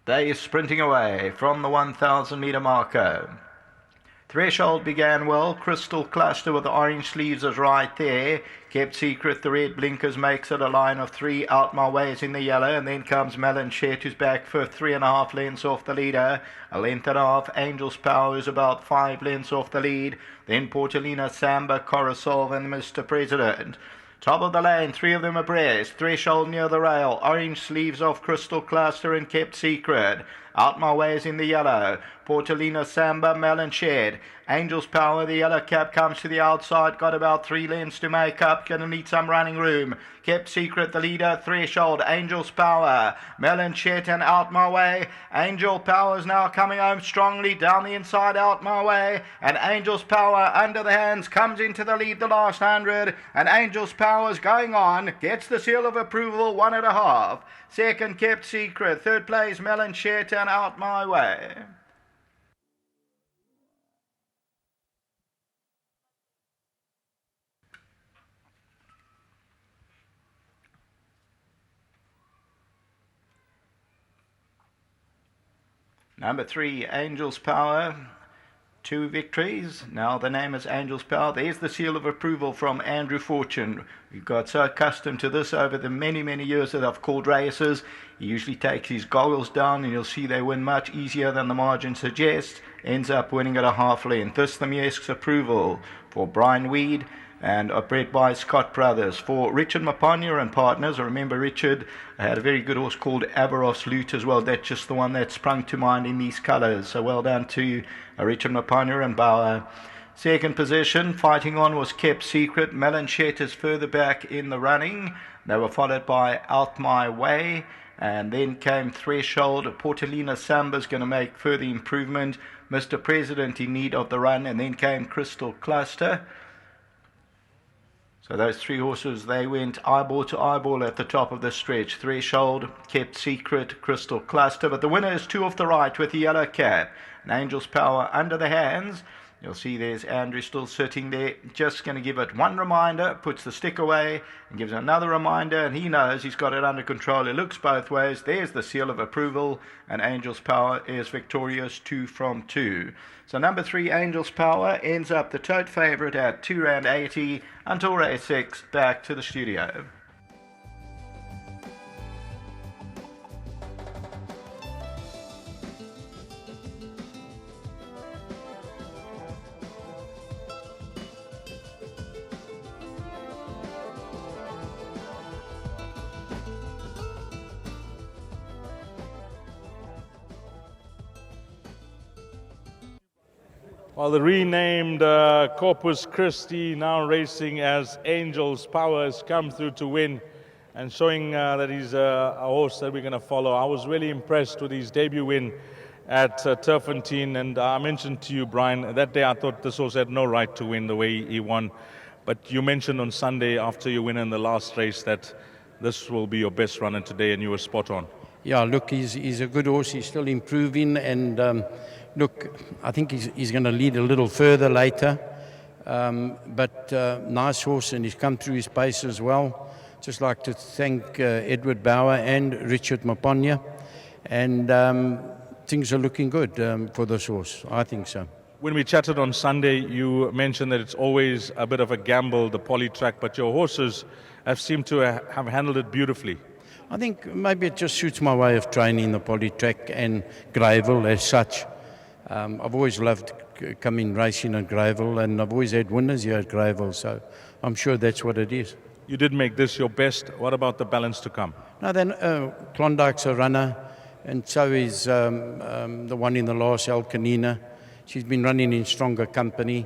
They is sprinting away from the 1,000 metre marker. Threshold began well. Crystal Cluster with the orange sleeves is right there. Kept Secret, the red blinkers, makes it a line of 3. Out My Way is in the yellow, and then comes Melon Shet, who's back for 3.5 lengths off the leader. A length and a half. Angel's Power is about 5 lengths off the lead. Then Portalina, Samba, Coruscant, and Mr. President. Top of the lane, 3 of them abreast. Threshold near the rail. Orange sleeves off Crystal Cluster and Kept Secret. Out My Way is in the yellow. Portalina, Samba, Melon Shed. Angel's Power, the yellow cap, comes to the outside. Got about 3 lengths to make up. Going to need some running room. Kept Secret, the leader. Threshold, Angel's Power, Melon Shed, and Out My Way. Angel Power is now coming home strongly down the inside. Out My Way, and Angel's Power under the hands comes into the lead the last 100. And Angel's Power is going on. Gets the seal of approval, 1.5. Second, Kept Secret. Third place, Melon Shed, and Out My Way. Number 3, Angel's Power, 2 victories. Now the name is Angel's Power. There's the seal of approval from Andrew Fortune. We've got so accustomed to this over the many, many years that I've called races. He usually takes his goggles down, and you'll see they win much easier than the margin suggests. Ends up winning at a half length. This the Miesque's approval for Brian Weed, and bred by Scott Brothers. For Richard Mapanya and partners, I remember Richard had a very good horse called Avaros Loot as well. That's just the one that sprung to mind in these colours. So well done to Richard Mapanya and Bauer. Second position, fighting on, was Kept Secret. Melon Shet is further back in the running. They were followed by Out My Way, and then came Threshold. Portalina Samba's going to make further improvement. Mr. President in need of the run, and then came Crystal Cluster. So those 3 horses, they went eyeball to eyeball at the top of the stretch. Threshold, Kept Secret, Crystal Cluster. But the winner is 2 off the right with the yellow cap. And Angel's Power under the hands. You'll see there's Andrew still sitting there. Just going to give it one reminder. Puts the stick away and gives another reminder. And he knows he's got it under control. It looks both ways. There's the seal of approval. And Angel's Power is victorious, 2 from 2. So number 3, Angel's Power, ends up the tote favourite at £2.80 until race 6. Back to the studio. Well, the renamed Corpus Christi, now racing as Angel's Power, has come through to win and showing that he's a horse that we're going to follow. I was really impressed with his debut win at Turfentine, and I mentioned to you, Brian, that day I thought this horse had no right to win the way he won. But you mentioned on Sunday after you win in the last race that this will be your best runner today, and you were spot on. Yeah, look, he's a good horse. He's still improving, and look, I think he's going to lead a little further later. But nice horse, and he's come through his pace as well. Just like to thank Edward Bauer and Richard Mapanya. And things are looking good for this horse. I think so. When we chatted on Sunday, you mentioned that it's always a bit of a gamble, the poly track, but your horses have seemed to have handled it beautifully. I think maybe it just suits my way of training, the poly track and Greyville as such. I've always loved coming racing at Greyville, and I've always had winners here at Greyville, so I'm sure that's what it is. You did make this your best. What about the balance to come? Now then, Klondike's a runner, and so is the one in the last, El Canina. She's been running in stronger company.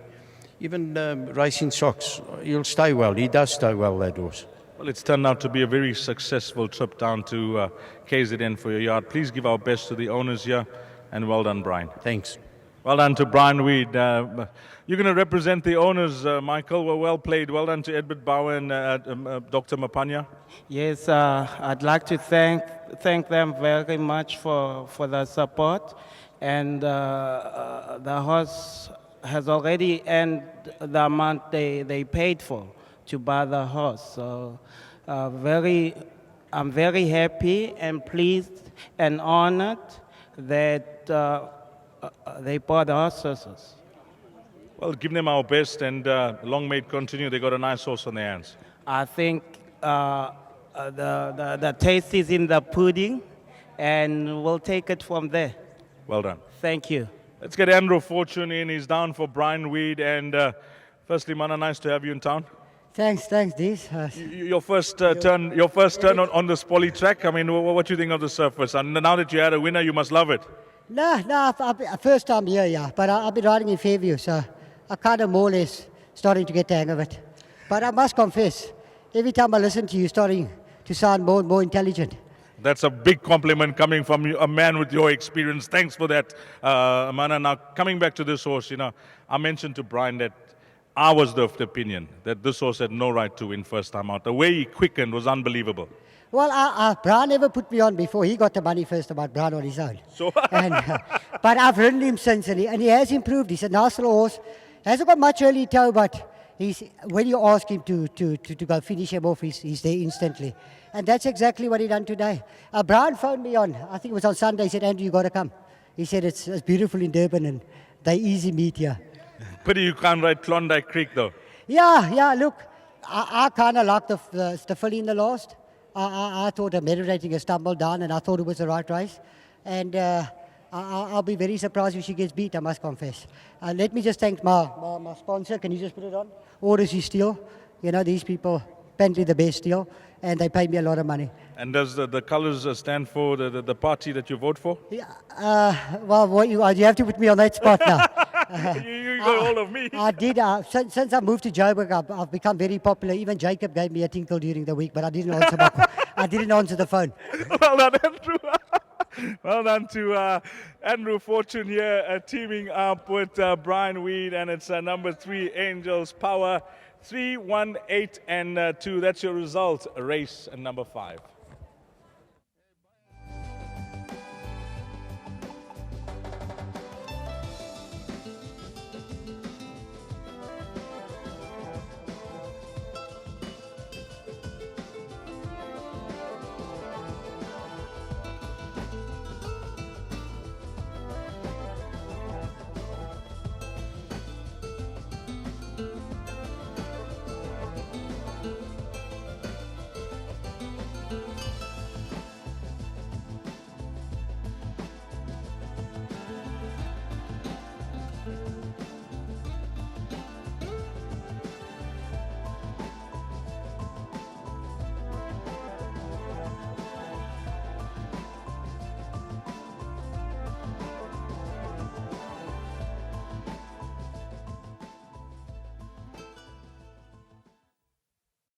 Even Racing Socks, he'll stay well. He does stay well, that horse. Well, it's turned out to be a very successful trip down to KZN for your yard. Please give our best to the owners here, and well done, Brian. Thanks. Well done to Brian Weed. You're going to represent the owners, Michael. Well played. Well done to Edward Bauer and Dr. Mapanya. Yes, I'd like to thank them very much for the support. And the horse has already earned the amount they paid for to buy the horse. So I'm very happy and pleased and honored that they bought the horses. Well, give them our best, and long may it continue. They got a nice horse on their hands. I think the taste is in the pudding, and we'll take it from there. Well done. Thank you. Let's get Andrew Fortune in. He's down for Brian Weed. And firstly, Mana, nice to have you in town. Thanks, Dees. Your first turn on the Spolly track. I mean, what do you think of the surface? And now that you had a winner, you must love it. No, first time here, yeah. But I've been riding in Fairview, so I kind of more or less starting to get the hang of it. But I must confess, every time I listen to you, starting to sound more and more intelligent. That's a big compliment coming from a man with your experience. Thanks for that, Mana. Now, coming back to this horse, I mentioned to Brian that I was of the opinion that this horse had no right to win first time out. The way he quickened was unbelievable. Well, Brian never put me on before. He got the money first about Brian on his own. So, but I've ridden him since, and he has improved. He's a nice little horse. Hasn't got much early toe, but when you ask him to go finish him off, he's there instantly. And that's exactly what he done today. Brian phoned me on, I think it was on Sunday. He said, Andrew, you got to come. He said, it's beautiful in Durban, and they easy meet here. Pity you can't ride Klondike Creek, though. Yeah, look, I kind of liked the filly in the last. I thought meditating has stumbled down, and I thought it was the right race. And I'll be very surprised if she gets beat, I must confess. Let me just thank my sponsor. Can you just put it on? Orders is Steel. These people, apparently the best deal, and they paid me a lot of money. And does the colours stand for the party that you vote for? Yeah, well, you have to put me on that spot now. You got all of me. I did. Since I moved to Joburg, I've become very popular. Even Jacob gave me a tinkle during the week, but I didn't answer I didn't answer the phone. Well done, Andrew. Well done to Andrew Fortune here, teaming up with Brian Weed, and it's number 3, Angels Power, 3, 1, 8, and 2. That's your result, race number 5.